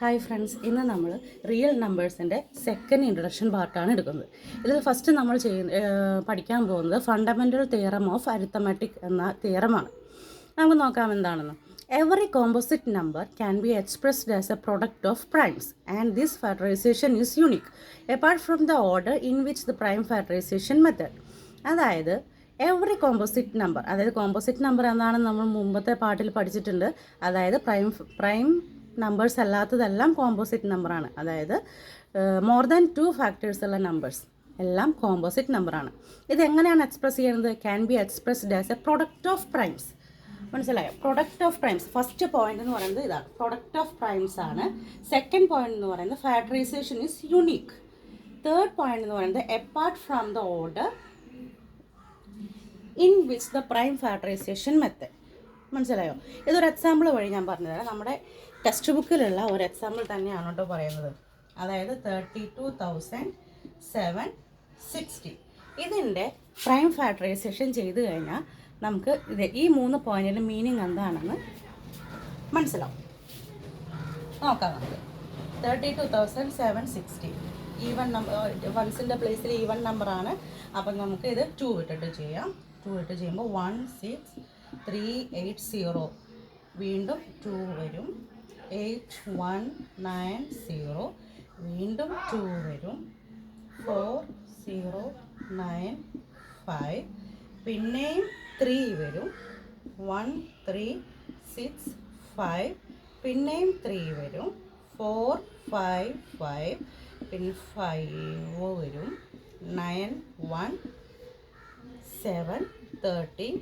Hi friends, ഇന്ന് നമ്മൾ real നമ്പേഴ്സിൻ്റെ second introduction പാർട്ടാണ് എടുക്കുന്നത്. ഇതിൽ ഫസ്റ്റ് നമ്മൾ പഠിക്കാൻ പോകുന്നത് ഫണ്ടമെൻ്റൽ തിയറം ഓഫ് അരിത്തമാറ്റിക് എന്ന തിയറമാണ്. നമുക്ക് നോക്കാം എന്താണെന്ന്. Every composite number can be expressed as a product of primes and this factorisation is unique apart from the order in which the prime factorisation method. അതായത് every composite number, അതായത് composite number എന്നാണ് നമ്മൾ മുമ്പത്തെ പാർട്ടിൽ പഠിച്ചിട്ടുണ്ട്. അതായത് prime numbers അല്ലാത്തതെല്ലാം composite നമ്പറാണ്. അതായത് മോർ ദാൻ 2 ഫാക്ടേഴ്സ് ഉള്ള നമ്പേഴ്സ് എല്ലാം കോമ്പോസിറ്റ് നമ്പറാണ്. ഇതെങ്ങനെയാണ് എക്സ്പ്രസ് ചെയ്യുന്നത്? Can be expressed as a product of primes. മനസ്സിലായോ? Product of primes first point എന്ന് പറയുന്നത് ഇതാണ്, പ്രൊഡക്റ്റ് ഓഫ് പ്രൈംസ് ആണ്. സെക്കൻഡ് പോയിന്റ് എന്ന് പറയുന്നത് factorisation is unique. Third point എന്ന് പറയുന്നത് apart from the order in which the prime factorisation method. മനസ്സിലായോ? ഇതൊരു എക്സാമ്പിൾ വഴി ഞാൻ പറഞ്ഞുതരാം. നമ്മുടെ ടെക്സ്റ്റ് ബുക്കിലുള്ള ഒരു എക്സാമ്പിൾ തന്നെയാണ് കേട്ടോ പറയുന്നത്. അതായത് 32,760 ഇതിൻ്റെ പ്രൈം ഫാക്ടറൈസേഷൻ ചെയ്ത് കഴിഞ്ഞാൽ നമുക്ക് ഈ 3 പോയിന്റിൻ്റെ മീനിങ് എന്താണെന്ന് മനസ്സിലാവും. നോക്കാം നമുക്ക്. 32,760 ഈവൺ നമ്പർ, വൺസിൻ്റെ പ്ലേസിൽ ഈവൺ നമ്പറാണ്. അപ്പം നമുക്ക് ഇത് 2 ഇട്ടിട്ട് ചെയ്യാം. 2 ഇട്ട് ചെയ്യുമ്പോൾ 16380 വീണ്ടും 2 വരും. 8190 വീണ്ടും 2 വരും. 4095 പിന്നെയും 3 വരും. 1365 പിന്നെയും 3 വരും. 455 പിന്നെ 5 വരും. 91713.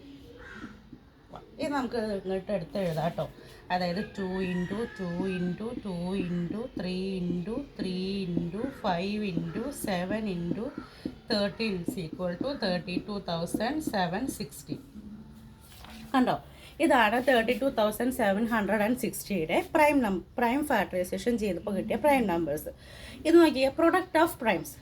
ഇത് നമുക്ക് ഇങ്ങോട്ട് എടുത്ത് എഴുതാം കേട്ടോ. അതായത് 2 × 2 × 2 × 3 × 3 × 5 × 7 × 13 = 32,760. കണ്ടോ? ഇതാണ് 32,760യുടെ പ്രൈം ഫാക്ടറൈസേഷൻ ചെയ്തപ്പോൾ കിട്ടിയ പ്രൈം നമ്പേഴ്സ്. ഇത് നോക്കിയാൽ product of primes.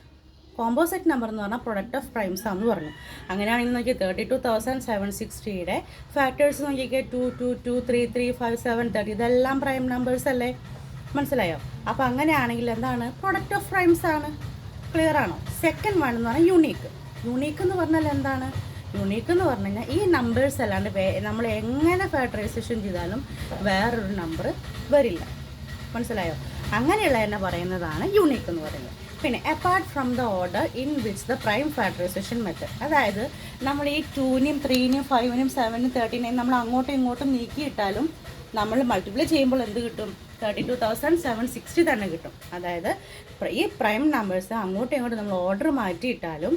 Composite number എന്ന് പറഞ്ഞാൽ പ്രൊഡക്റ്റ് ഓഫ് പ്രൈംസ് ആണെന്ന് പറഞ്ഞു. അങ്ങനെയാണെങ്കിൽ നോക്കിയാൽ 32,760യുടെ ഫാക്ടേഴ്സ് നോക്കിയാൽ 2, 2, 2, 3, 3, 5, 7, 30 ഇതെല്ലാം പ്രൈം നമ്പേഴ്സ് അല്ലേ? മനസ്സിലായോ? അപ്പോൾ അങ്ങനെയാണെങ്കിൽ എന്താണ്? പ്രൊഡക്റ്റ് ഓഫ് പ്രൈംസ് ആണ്. ക്ലിയർ ആണോ? സെക്കൻഡ് വൺ എന്ന് പറഞ്ഞാൽ യുണീക്ക്. യുണീക്ക് എന്ന് പറഞ്ഞാൽ എന്താണ്? യുണീക്ക് എന്ന് പറഞ്ഞു കഴിഞ്ഞാൽ ഈ നമ്പേഴ്സ് അല്ലാണ്ട് നമ്മൾ എങ്ങനെ ഫാക്ടറൈസേഷൻ ചെയ്താലും വേറൊരു നമ്പർ വരില്ല. മനസ്സിലായോ? അങ്ങനെയുള്ള തന്നെ പറയുന്നതാണ് യുണീക്ക് എന്ന് പറയുന്നത്. പിന്നെ apart from the order in which the prime factorisation method. അതായത് നമ്മൾ ഈ 2നെയും 3നെയും 5നെയും 7നെയും 13നെയും നമ്മൾ അങ്ങോട്ടും ഇങ്ങോട്ടും നീക്കിയിട്ടാലും നമ്മൾ മൾട്ടിപ്ലൈ ചെയ്യുമ്പോൾ എന്ത് കിട്ടും? 32,760 തന്നെ കിട്ടും. അതായത് ഈ പ്രൈം നമ്പേഴ്സ് അങ്ങോട്ടും ഇങ്ങോട്ടും നമ്മൾ ഓർഡർ മാറ്റിയിട്ടാലും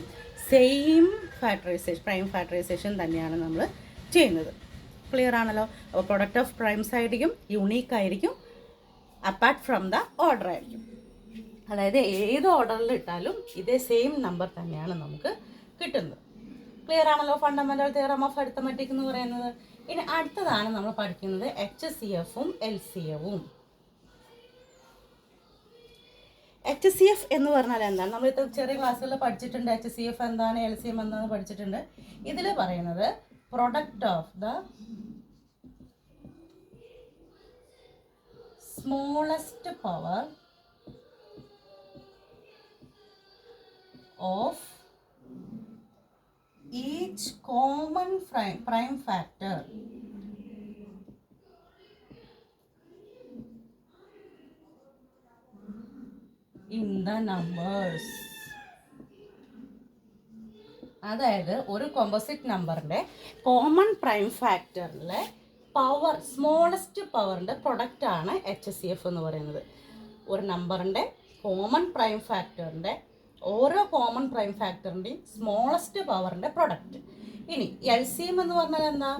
സെയിം പ്രൈം ഫാക്ടറൈസേഷൻ തന്നെയാണ് നമ്മൾ ചെയ്യുന്നത്. ക്ലിയർ ആണല്ലോ? അപ്പോൾ പ്രൊഡക്റ്റ് ഓഫ് പ്രൈംസ് ആയിരിക്കും, യുണീക്ക് ആയിരിക്കും, അപ്പാർട്ട് ഫ്രം ദ ഓർഡർ ആയിരിക്കും. അതായത് ഏത് ഓർഡറിൽ ഇട്ടാലും ഇതേ സെയിം നമ്പർ തന്നെയാണ് നമുക്ക് കിട്ടുന്നത്. ക്ലിയർ ആണല്ലോ? ഫണ്ടമെൻ്റൽ തിയറം ഓഫ് അരിത്തമാറ്റിക് എന്ന് പറയുന്നത്. ഇനി അടുത്തതാണ് നമ്മൾ പഠിക്കുന്നത് HCFഉം LCMഉം. HCF എന്ന് പറഞ്ഞാൽ എന്താണ്? നമ്മൾ ഇത് ചെറിയ ക്ലാസ്സുകളിൽ പഠിച്ചിട്ടുണ്ട്. HCF എന്താണ്, LCM എന്താണെന്ന് പഠിച്ചിട്ടുണ്ട്. ഇതിൽ പറയുന്നത് product of the smallest power of each common prime factor in the numbers. അതായത് ഒരു കോമ്പോസിറ്റ് നമ്പറിൻ്റെ കോമൺ പ്രൈം ഫാക്ടറിലെ പവർ, സ്മോളസ്റ്റ് പവറിൻ്റെ പ്രൊഡക്റ്റാണ് HCF എന്ന് പറയുന്നത്. ഒരു നമ്പറിൻ്റെ കോമൺ പ്രൈം ഫാക്ടറിൻ്റെ ഓരോ കോമൺ പ്രൈം ഫാക്ടറിൻ്റെയും സ്മോളസ്റ്റ് പവറിൻ്റെ പ്രൊഡക്റ്റ്. ഇനി LCM എന്ന് പറഞ്ഞാൽ എന്താ?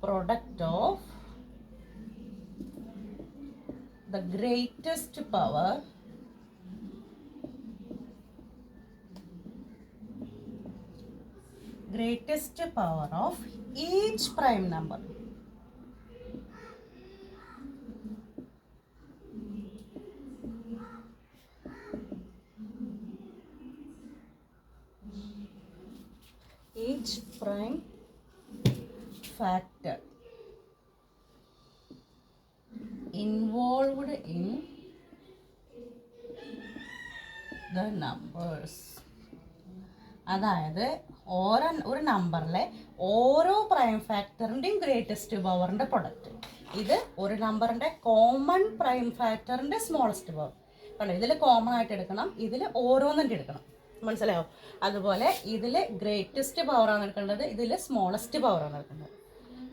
Product of the greatest power of each prime number. Each prime factor involved in the numbers. അതായത് ഒരു നമ്പറിലെ ഓരോ പ്രൈം ഫാക്ടറിൻ്റെയും ഗ്രേറ്റസ്റ്റ് പവറിൻ്റെ പ്രൊഡക്റ്റ്. ഇത് ഒരു നമ്പറിൻ്റെ കോമൺ പ്രൈം ഫാക്ടറിൻ്റെ സ്മോളസ്റ്റ് പവർ. കണ്ടോ, ഇതിൽ കോമൺ ആയിട്ട് എടുക്കണം, ഇതിൽ ഓരോന്നിൻ്റെ എടുക്കണം. മനസ്സിലായോ? അതുപോലെ ഇതിൽ ഗ്രേറ്റസ്റ്റ് പവറാണ് എടുക്കേണ്ടത്, ഇതിൽ സ്മോളസ്റ്റ് പവറാണ് എടുക്കേണ്ടത്.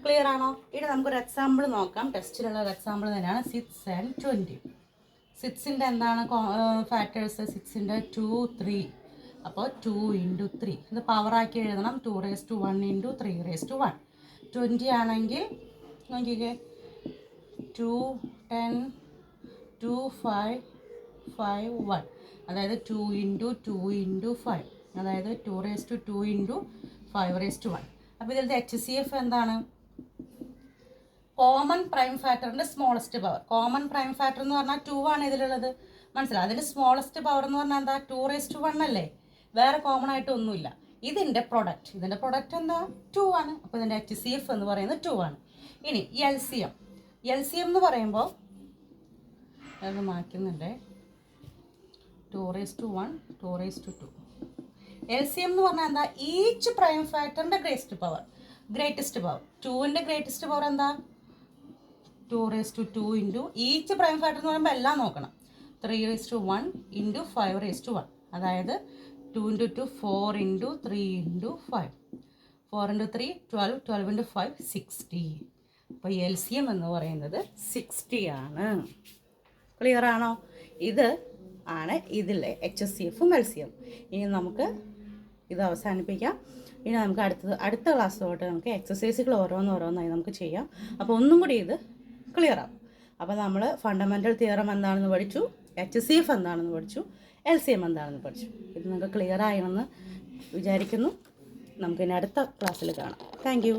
ക്ലിയർ ആണോ? ഇനി നമുക്കൊരു എക്സാമ്പിൾ നോക്കാം. ടെസ്റ്റിലുള്ള ഒരു എക്സാമ്പിൾ തന്നെയാണ് 6 and 20. 6ൻ്റെ എന്താണ് ഫാക്ടേഴ്സ്? 6ൻ്റെ 2, 3. അപ്പോൾ 2 × 3 ഇത് പവറാക്കി എഴുതണം. 2⁻1 × 3⁻1. 20 ആണെങ്കിൽ നോക്കിക്കേ, 2, 10, 2, 5, 5, 1. അതായത് 2 × 2 × 5, അതായത് 2⁻2 × 5⁻1. അപ്പോൾ ഇതിലത്തെ HCF എന്താണ്? കോമൺ പ്രൈം ഫാക്ടറിൻ്റെ smallest power. Common prime factor എന്ന് പറഞ്ഞാൽ 2 ആണ് ഇതിലുള്ളത്. മനസ്സിലായി? അതിൻ്റെ സ്മോളസ്റ്റ് പവർ എന്ന് പറഞ്ഞാൽ എന്താ? 2⁻1 അല്ലേ? വേറെ കോമൺ ആയിട്ട് ഒന്നുമില്ല. ഇതിൻ്റെ പ്രൊഡക്റ്റ് എന്താ? 2 ആണ്. അപ്പോൾ ഇതിൻ്റെ HCF എന്ന് പറയുന്നത് 2 ആണ്. ഇനി LCM എന്ന് പറയുമ്പോൾ അത് മാറ്റുന്നുണ്ട്. 2⁻1, 2⁻2. LCM എന്ന് പറഞ്ഞാൽ എന്താ? ഈച്ച് പ്രൈം ഫാക്ടറിൻ്റെ ഗ്രേറ്റസ്റ്റ് പവർ. 2ൻ്റെ ഗ്രേറ്റസ്റ്റ് പവർ എന്താ? 2⁻2 × ഈച്ച് പ്രൈം ഫാക്ടർ എന്ന് പറയുമ്പോൾ എല്ലാം നോക്കണം. 3⁻1 × 5⁻1. അതായത് 2 × 2 4 × 3 × 5. 4 × 3 12, 12 × 5 60. അപ്പോൾ LCM എന്ന് പറയുന്നത് 60 ആണ്. ക്ലിയർ ആണോ? ഇത് ആണ് ഇതിലെ HCFും LCM. ഇനി നമുക്ക് ഇത് അവസാനിപ്പിക്കാം. ഇനി നമുക്ക് അടുത്ത ക്ലാസ്സിലോട്ട് നമുക്ക് എക്സസൈസുകൾ ഓരോന്നോരോന്നായി നമുക്ക് ചെയ്യാം. അപ്പോൾ ഒന്നും കൂടി ഇത് ക്ലിയർ ആവും. അപ്പോൾ നമ്മൾ ഫണ്ടമെൻ്റൽ തിയറം എന്താണെന്ന് പഠിച്ചു, HCF എന്താണെന്ന് പഠിച്ചു, LCM എന്താണെന്ന് പഠിച്ചു. ഇത് നിങ്ങൾക്ക് ക്ലിയർ ആയെന്ന് വിചാരിക്കുന്നു. നമുക്കിനി അടുത്ത ക്ലാസ്സിൽ കാണാം. Thank you.